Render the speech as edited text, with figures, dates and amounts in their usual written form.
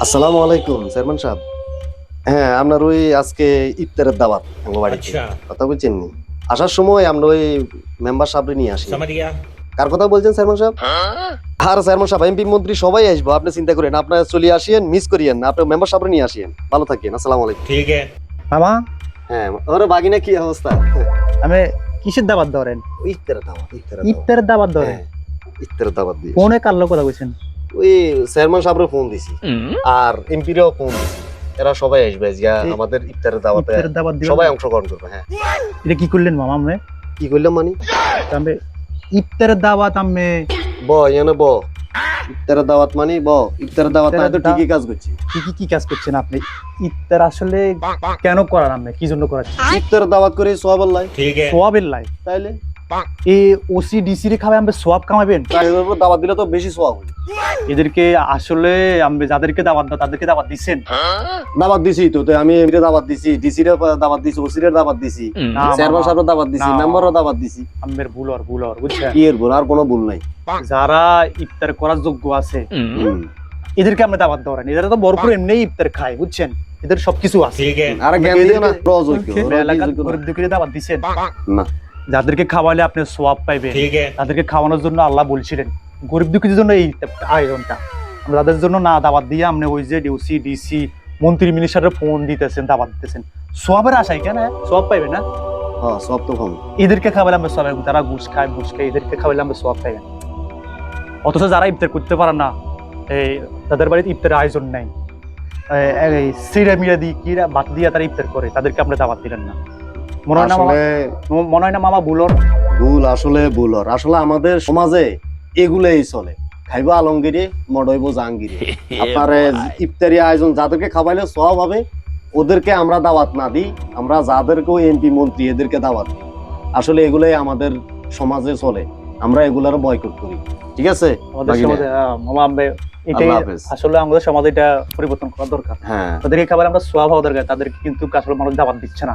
আসসালামু আলাইকুম চেয়ারম্যান সাহেব। হ্যাঁ, আপনার ওই আজকে ইফতারের দাওয়াত আমার বাড়িতে। अच्छा কথা বলছেন নি? আসার সময় আমরা ওই মেম্বার সাহেব নিয়ে আসি। समझ गया। কার কথা বলছেন চেয়ারম্যান সাহেব? আর চেয়ারম্যান সাহেব এমপি মন্ত্রী সবাই আসবো, আপনি চিন্তা করেন, আপনার চলে আসিয়েন, মিস করিয়েন না, আপনি মেম্বার সাহেব নিয়ে আসিয়েন। ভালো থাকেন, আসসালামু আলাইকুম। ठीक है। মামা হ্যাঁ, ওরে বাগিনা কি অবস্থা? আমি কিসের দাবাত ধরেন? ইফতারের দাওয়াত, ইফতারের দাবাত ধরেন? হ্যাঁ, ইফতারের দাওয়াত দিয়ে ফোনে কার লোক কথা কইছেন? ওই চেয়ারম্যান সাহেবের ফোন দিছি আর এমপিরও ফোন দিছি, এরা সবাই আসবে আজকে আমাদের ইফতারের দাওয়াতে। ইফতারের দাবাত দিবেন? সবাই অংশগ্রহণ করবে। হ্যাঁ, এটা কি করলেন মামা আপনি? কি করলাম মানে? আমি ইফতারের দাওয়াত আমি এনে ইফতারের দাওয়াত মানে ইফতারের দাওয়াত না তো ঠিকই কাজ করছি। কি কাজ করছেন আপনি? ইফতার আসলে কেন করার আপনি? কি জন্য করাচ্ছেন? ইফতারের দাওয়াত করে সোয়াব আল্লাহ, ठीक है। সোয়াবের লাই তাইলে এই ওসি ডিসি রে খাবে আপনি সোয়াব কামাবেন? তাইলে দাওয়াত দিলে তো বেশি সোয়াব হবে। এদেরকে আসলে আমি যাদেরকে দাওয়াত দাও তাদেরকে দাওয়াত দিছেন? দাওয়াত দিছি তো, আমি এমপিরে দাওয়াত দিছি, ডিসি রে দাওয়াত দিছি, ওসি রে দাওয়াত দিছি, না চেয়ারম্যান সাহেবের দাওয়াত দিছি, না। মেম্বারও দাওয়াত দিছি। আমের ভুল আর বুঝছেন? কি এর ভুল? আর কোনো ভুল নাই। যারা ইফতার করার যোগ্য আছে হুম। এদেরকে আমরা দাওয়াত দেওয়ার এরা তো ভরপুর এমনি ইফতার খায়, বুঝছেন? এদের সবকিছু আছে। ठीक है। আর জ্ঞান দিও না, অযোগ্য, এলাকার অযোগ্য না। গরিব দুঃখীদের দাওয়াত দিছেন? না, যাদেরকে খাওয়ালে আপনি সোয়াব পাইবেন, ठीक है। তাদেরকে খাওয়ানোর জন্য আল্লাহ বলছিলেন। গরিব দুঃখীদের জন্য এই আয়োজনটা। আমরা তাদের জন্য না দাওয়াত দিয়ে আপনি ওই যে ডিউসি ডিসি মন্ত্রী মিনিস্টারের ফোন দিতেছেন, দাওয়াত দিতেছেন সোয়াবের আশায়। কেন সোয়াব পাইবেন না? হ্যাঁ, সব তো কম। এদেরকে খাওয়ালে আমরা সোয়াব পাইবো। তারা ঘুষ খায় এদেরকে খাওয়ালে আমরা সোয়াব পাইবেন। অথচ যারা ইফতার করতে পারে না, এই তাদের বাড়িতে ইফতারের আয়োজন নাই, এই সিরা মিরা দিয়ে কি বাত দিয়ে তারা ইফতার করে, তাদেরকে আমরা দাওয়াত দিলেন না। মনে হয় না মামা? আসলে মনে হয় না মামা ভুলর? ভুল, আসলে ভুল। আসলে আমাদের সমাজে এগুলাই চলে, খাইবো আলমগিরি, মডইব জাহাঙ্গীরি। আপনার ইফতারি আয়োজন যাদেরকে খাওয়াইলে সব হবে, ওদেরকে আমরা দাওয়াত না দিই, আমরা যাদেরকে এমপি মন্ত্রী এদেরকে দাওয়াত দিই। আসলে এগুলাই আমাদের সমাজে চলে, আমরা এগুলার বয়কট করি। ঠিক আছে আমাদের বাগিনা? সমাজে মামা এটাই আল্লাহ হাফেজ। আসলে আমাদের সমাজে এটা পরিবর্তন করা দরকার। হ্যাঁ। তাদেরকে খাবার আমরা সোয়াব হওয়া দরকার, তাদেরকে কিন্তু আসলে মানুষ দাওয়াত দিচ্ছে না।